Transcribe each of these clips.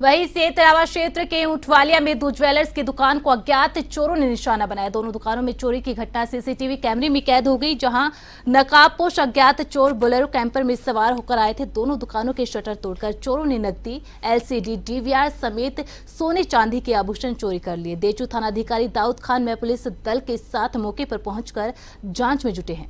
वहीं सेतरावा क्षेत्र के ऊंटवालिया में दो ज्वेलर्स की दुकान को अज्ञात चोरों ने निशाना बनाया। दोनों दुकानों में चोरी की घटना सीसीटीवी कैमरे में कैद हो गई, जहां नकाबपोश अज्ञात चोर बोलेरो कैंपर में सवार होकर आए थे। दोनों दुकानों के शटर तोड़कर चोरों ने नकदी, एलसीडी, डीवीआर समेत सोने चांदी के आभूषण चोरी कर लिए। देचू थानाधिकारी दाऊद खान में पुलिस दल के साथ मौके पर पहुंचकर जांच में जुटे हैं।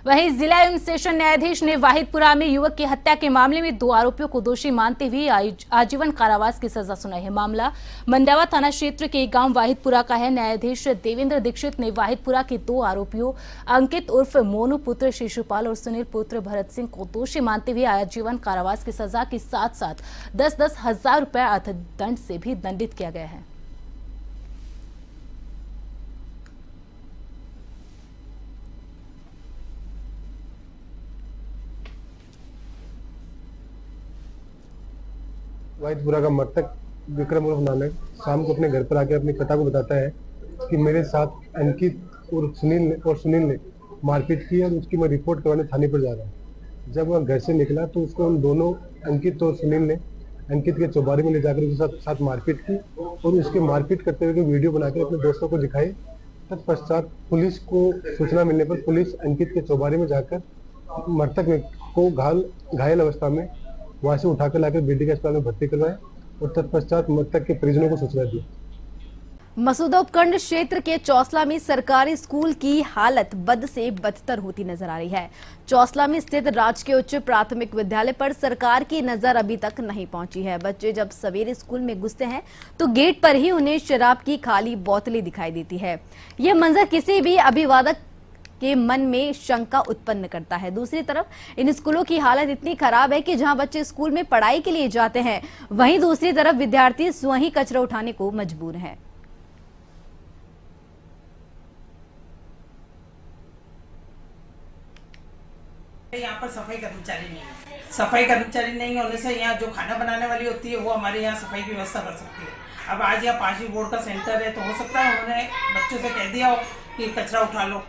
वहीं जिला एवं सेशन न्यायाधीश ने वाहिदपुरा में युवक की हत्या के मामले में 2 आरोपियों को दोषी मानते हुए आजीवन कारावास की सजा सुनाई है। मामला मंडावा थाना क्षेत्र के गांव वाहिदपुरा का है। न्यायाधीश देवेंद्र दीक्षित ने वाहिदपुरा के 2 आरोपियों अंकित उर्फ मोनू पुत्र शिशुपाल और सुनील पुत्र भरत सिंह को दोषी मानते हुए आजीवन कारावास की सजा के साथ साथ 10-10 हजार रुपए अर्थदंड से भी दंडित किया गया है। वाहिदपुरा का मृतक विक्रम उर्फ नानक शाम को अपने घर पर आकर अपनी पिता को बताता है कि मेरे साथ अंकित और सुनील ने मारपीट की और उसकी मैं रिपोर्ट करवाने थाने पर जा रहा हूँ। जब वह घर से निकला तो उसको उन दोनों अंकित और सुनील ने अंकित के चौबारे में ले जाकर उसके साथ मारपीट की और उसके मारपीट करते हुए वीडियो बनाकर अपने दोस्तों को दिखाई। तत्पश्चात पुलिस को सूचना मिलने पर पुलिस अंकित के चौबारे में जाकर मृतक को घायल अवस्था में वहां से उठाकर लाकर बीडी के अस्पताल में भर्ती करवाया और तत्पश्चात मृतक के परिजनों को सूचना दी। मसूदा उपखंड क्षेत्र के चौसला में सरकारी स्कूल की हालत बद से बदतर होती नजर आ रही है। चौसला में स्थित राजकीय उच्च प्राथमिक विद्यालय पर सरकार की नजर अभी तक नहीं पहुंची है। बच्चे जब सवेरे स्कूल में घुसते हैं तो गेट पर ही उन्हें शराब की खाली बोतलें दिखाई देती है। यह मंजर किसी भी अभिभावक के मन में शंका उत्पन्न करता है। दूसरी तरफ इन स्कूलों की हालत इतनी खराब है कि जहां बच्चे स्कूल में पढ़ाई के लिए जाते हैं, वहीं दूसरी तरफ विद्यार्थी स्वयं कचरा उठाने को मजबूर हैं। यहाँ पर सफाई कर्मचारी नहीं होने से यहाँ जो खाना बनाने वाली होती है वो हमारे यहाँ सफाई की व्यवस्था कर सकती है। अब आज यहाँ 5वीं बोर्ड का सेंटर है तो हो सकता है उन्होंने बच्चों से कह दिया हो कि कचरा उठा लो।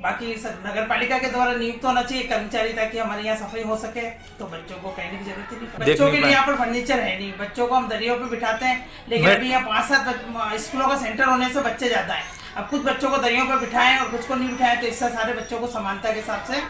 बाकी नगर पालिका के द्वारा नियुक्त होना चाहिए कर्मचारी ताकि हमारे यहाँ सफाई हो सके। तो बच्चों को कहने की जरूरत ही नहीं। बच्चों के लिए यहाँ पर फर्नीचर है नहीं, बच्चों को हम दरियों पे बिठाते हैं, लेकिन अभी यहाँ 5-7 स्कूलों का सेंटर होने से बच्चे ज्यादा है। अब कुछ बच्चों को दरियों पे बिठाएं और कुछ को नहीं बिठाएं तो इससे सारे बच्चों को समानता के हिसाब से।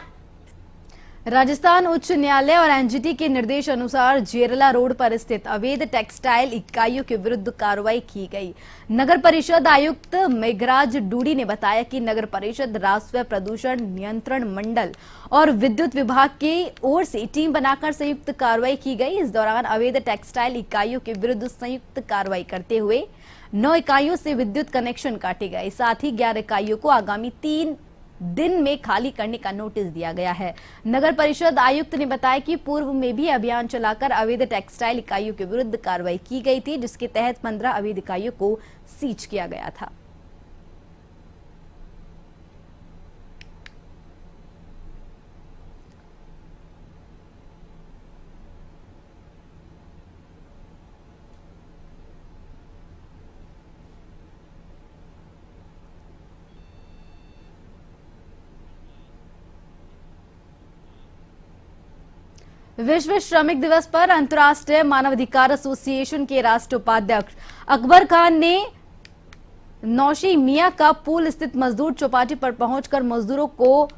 राजस्थान उच्च न्यायालय और एनजीटी के निर्देश अनुसार जेरला रोड पर स्थित अवैध टेक्सटाइल इकाइयों के विरुद्ध कार्रवाई की गई। नगर परिषद आयुक्त मेघराज डूडी ने बताया कि नगर परिषद राजस्व प्रदूषण नियंत्रण मंडल और विद्युत विभाग की ओर से टीम बनाकर संयुक्त कार्रवाई की गई। इस दौरान अवैध टेक्सटाइल इकाइयों के विरुद्ध संयुक्त कार्रवाई करते हुए 9 इकाइयों से विद्युत कनेक्शन काटे गए। साथ ही 11 इकाइयों को आगामी 3 दिन में खाली करने का नोटिस दिया गया है। नगर परिषद आयुक्त ने बताया कि पूर्व में भी अभियान चलाकर अवैध टेक्सटाइल इकाइयों के विरुद्ध कार्रवाई की गई थी, जिसके तहत 15 अवैध इकाइयों को सीज किया गया था। विश्व श्रमिक दिवस पर अंतर्राष्ट्रीय मानवाधिकार एसोसिएशन के राष्ट्रीय उपाध्यक्ष अकबर खान ने नौशी मियां का पुल स्थित मजदूर चौपाटी पर पहुंचकर मजदूरों को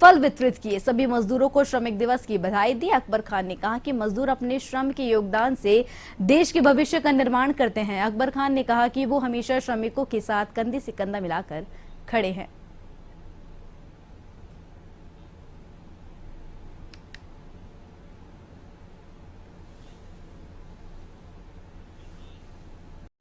फल वितरित किए। सभी मजदूरों को श्रमिक दिवस की बधाई दी। अकबर खान ने कहा कि मजदूर अपने श्रम के योगदान से देश के भविष्य का निर्माण करते हैं। अकबर खान ने कहा कि वो हमेशा श्रमिकों के साथ कंधे से कंधा मिलाकर खड़े हैं।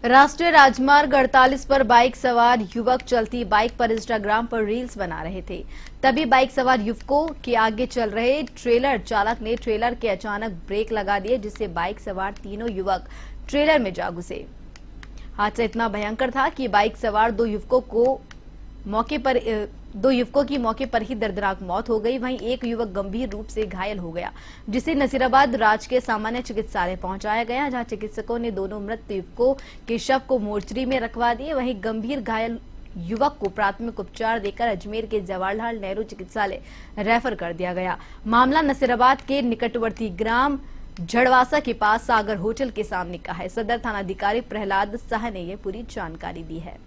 राष्ट्रीय राजमार्ग 48 पर बाइक सवार युवक चलती बाइक पर इंस्टाग्राम पर रील्स बना रहे थे। तभी बाइक सवार युवकों के आगे चल रहे ट्रेलर चालक ने ट्रेलर के अचानक ब्रेक लगा दिए, जिससे बाइक सवार तीनों युवक ट्रेलर में जा घुसे। हादसा इतना भयंकर था कि बाइक सवार 2 युवकों को मौके पर दो युवकों की मौके पर ही दर्दनाक मौत हो गई। वहीं एक युवक गंभीर रूप से घायल हो गया, जिसे नसीराबाद राजकीय सामान्य चिकित्सालय पहुंचाया गया, जहां चिकित्सकों ने दोनों मृत युवकों के शव को मोर्चरी में रखवा दिए। वहीं गंभीर घायल युवक को प्राथमिक उपचार देकर अजमेर के जवाहरलाल नेहरू चिकित्सालय रेफर कर दिया गया। मामला नसीराबाद के निकटवर्ती ग्राम झड़वासा के पास सागर होटल के सामने का है। सदर थानाधिकारी प्रहलाद साह ने यह पूरी जानकारी दी है।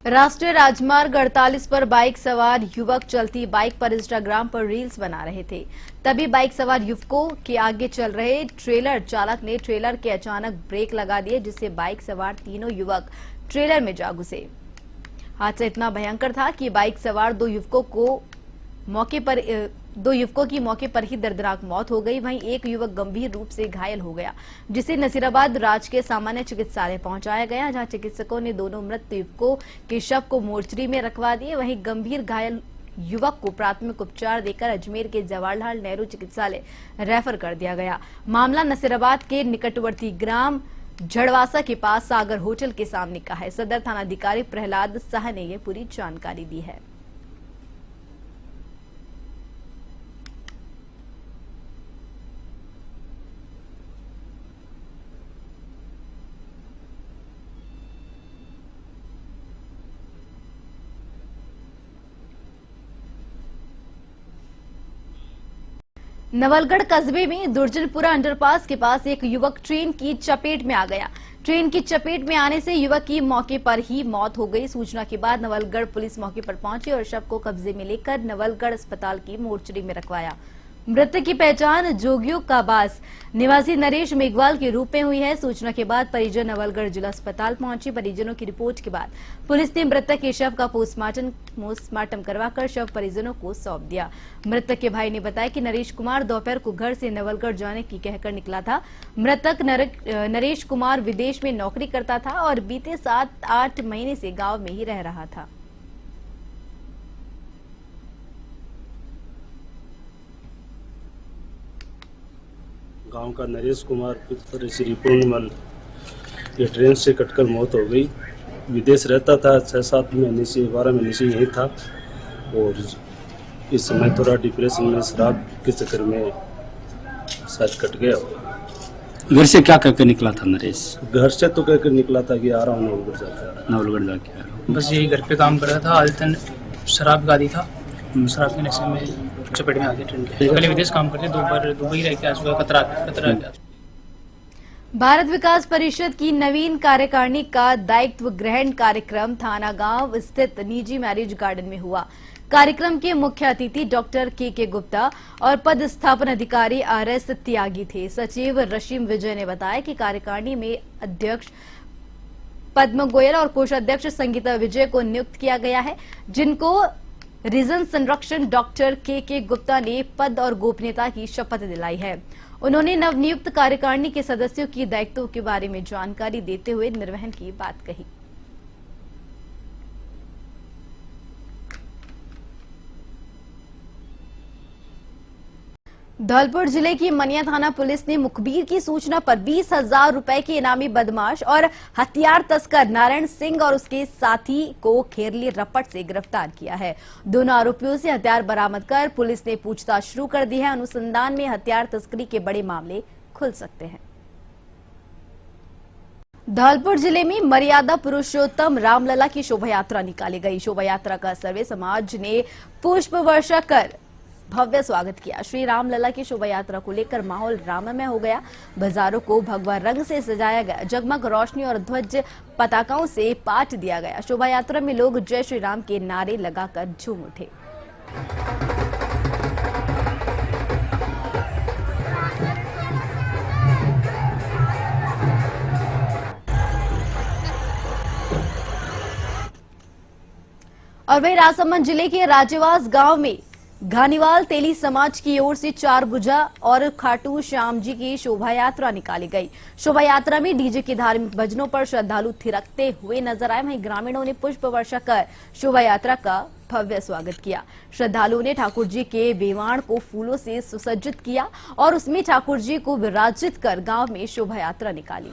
राष्ट्रीय राजमार्ग 48 पर बाइक सवार युवक चलती बाइक पर इंस्टाग्राम पर रील्स बना रहे थे। तभी बाइक सवार युवकों के आगे चल रहे ट्रेलर चालक ने ट्रेलर के अचानक ब्रेक लगा दिए, जिससे बाइक सवार तीनों युवक ट्रेलर में जा घुसे। हादसा इतना भयंकर था कि बाइक सवार दो युवकों की मौके पर ही दर्दनाक मौत हो गई। वहीं एक युवक गंभीर रूप से घायल हो गया, जिसे नसीराबाद राजकीय सामान्य चिकित्सालय पहुंचाया गया, जहां चिकित्सकों ने दोनों मृत युवकों के शव को मोर्चरी में रखवा दिए। वहीं गंभीर घायल युवक को प्राथमिक उपचार देकर अजमेर के जवाहरलाल नेहरू चिकित्सालय रेफर कर दिया गया। मामला नसीराबाद के निकटवर्ती ग्राम झड़वासा के पास सागर होटल के सामने का है। सदर थानाधिकारी प्रहलाद साह ने यह पूरी जानकारी दी है। नवलगढ़ कस्बे में दुर्जनपुरा अंडरपास के पास एक युवक ट्रेन की चपेट में आ गया। ट्रेन की चपेट में आने से युवक की मौके पर ही मौत हो गई। सूचना के बाद नवलगढ़ पुलिस मौके पर पहुंची और शव को कब्जे में लेकर नवलगढ़ अस्पताल की मोर्चरी में रखवाया। मृतक की पहचान जोगियों का बास निवासी नरेश मेघवाल के रूप में हुई है। सूचना के बाद परिजन नवलगढ़ जिला अस्पताल पहुंचे। परिजनों की रिपोर्ट के बाद पुलिस ने मृतक के शव का पोस्टमार्टम करवाकर शव परिजनों को सौंप दिया। मृतक के भाई ने बताया कि नरेश कुमार दोपहर को घर से नवलगढ़ जाने की कहकर निकला था। मृतक नरेश कुमार विदेश में नौकरी करता था और बीते 7-8 महीने से गांव में ही रह रहा था। गांव का नरेश कुमार पुत्र श्री पूर्णिमल ये ट्रेन से कटकर मौत हो गई। विदेश रहता था, 6-7 महीने से 12 महीने से यही था और इस समय थोड़ा डिप्रेशन में शराब के चक्कर में शायद कट गया। घर से क्या करके निकला था नरेश? घर से तो कहकर निकला था कि आ रहा हूँ नवलगढ़ जाकर। नवलगढ़ जाके आ रहा हूँ। बस यही घर पे काम कर रहा था। आदतन शराब गादी था, शराब के नशे में चपेट में आ गया ट्रेन के। पहले विदेश काम करते, दुबई रह के आज कतरा गया। भारत विकास परिषद की नवीन कार्यकारिणी का दायित्व ग्रहण कार्यक्रम थाना गांव स्थित निजी मैरिज गार्डन में हुआ। कार्यक्रम के मुख्य अतिथि डॉक्टर के गुप्ता और पदस्थापन अधिकारी RS त्यागी थे। सचिव रशीम विजय ने बताया कि कार्यकारिणी में अध्यक्ष पद्म गोयल और कोषाध्यक्ष संगीता विजय को नियुक्त किया गया है, जिनको रीजन संरक्षण डॉक्टर के गुप्ता ने पद और गोपनीयता की शपथ दिलाई है। उन्होंने नवनियुक्त कार्यकारिणी के सदस्यों की दायित्वों के बारे में जानकारी देते हुए निर्वहन की बात कही। धौलपुर जिले की मनिया थाना पुलिस ने मुखबिर की सूचना पर 20,000 रुपए के इनामी बदमाश और हथियार तस्कर नारायण सिंह और उसके साथी को खेरली रपट से गिरफ्तार किया है। दोनों आरोपियों से हथियार बरामद कर पुलिस ने पूछताछ शुरू कर दी है। अनुसंधान में हथियार तस्करी के बड़े मामले खुल सकते हैं। धौलपुर जिले में मर्यादा पुरुषोत्तम रामलला की शोभा यात्रा निकाली गई। शोभा यात्रा का सर्वे समाज ने पुष्प वर्षा कर भव्य स्वागत किया। श्री रामलला की शोभा यात्रा को लेकर माहौल राममय हो गया। बाजारों को भगवा रंग से सजाया गया। जगमग रोशनी और ध्वज पताकाओं से पाट दिया गया। शोभा यात्रा में लोग जय श्री राम के नारे लगाकर झूम उठे। और वहीं राजसमंद जिले के राजेवास गांव में घानीवाल तेली समाज की ओर से 4 भुजा और खाटू श्याम जी की शोभा यात्रा निकाली गई। शोभा यात्रा में डीजे के धार्मिक भजनों पर श्रद्धालु थिरकते हुए नजर आए। वहीं ग्रामीणों ने पुष्प वर्षा कर शोभा यात्रा का भव्य स्वागत किया। श्रद्धालुओं ने ठाकुर जी के बेवाण को फूलों से सुसज्जित किया और उसमें ठाकुर जी को विराजित कर गांव में शोभा यात्रा निकाली।